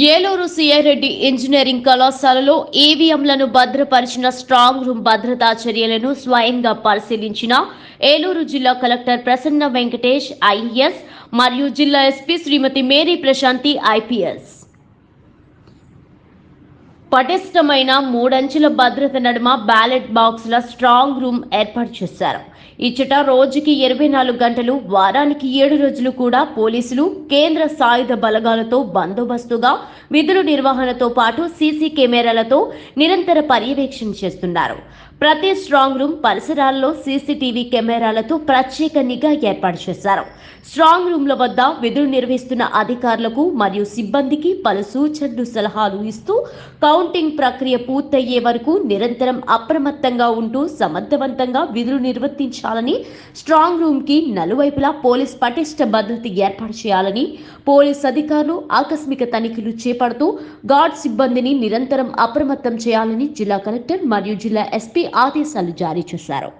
Eluru CI Reddy engineering కళాశాలలో ఈవీఎంలను భద్రపరిచిన strong room భద్రతా చర్యలను స్వయంగా పరిశీలించిన ఏలూరు జిల్లా కలెక్టర్ ప్రసన్న వెంకటేష్ ఐఏఎస్ మరియు జిల్లా ఎస్పీ శ్రీమతి మేరీ ప్రశాంతి ఐపీఎస్. పటిష్టమైన మూడంచెల భద్రత నడుమ బ్యాలెట్ బాక్సుల స్ట్రాంగ్ రూమ్ ఏర్పాటు చేశారు. ఇచ్చట రోజుకి 24 గంటలు, వారానికి 7 రోజులు కూడా పోలీసులు, కేంద్ర సాయుధ బలగాలతో బందోబస్తుగా విధుల నిర్వహణతో పాటు సీసీ కెమెరాలతో నిరంతర పర్యవేక్షణ చేస్తున్నారు. ప్రతి స్ట్రాంగ్ రూమ్ పరిసరాల్లో సీసీటీవీ కెమెరాలతో ప్రత్యేక నిఘా ఏర్పాటు చేశారు. స్ట్రాంగ్ రూమ్ల వద్ద విధులు నిర్వహిస్తున్న అధికారులకు మరియు సిబ్బందికి పలు సూచనలు, సలహాలు ఇస్తూ కౌంటింగ్ ప్రక్రియ పూర్తయ్యే వరకు నిరంతరం అప్రమత్తంగా ఉంటూ సమర్థవంతంగా విధులు నిర్వర్తించాలని, స్ట్రాంగ్ రూమ్ కి నలువైపులా పోలీస్ పటిష్ట భద్రత ఏర్పాటు చేయాలని, పోలీస్ అధికారులు ఆకస్మిక తనిఖీలు చేపడుతూ గార్డ్ సిబ్బందిని నిరంతరం అప్రమత్తం చేయాలని జిల్లా కలెక్టర్ మరియు జిల్లా ఎస్పీ ఆదేశాలు జారీ చేశారు.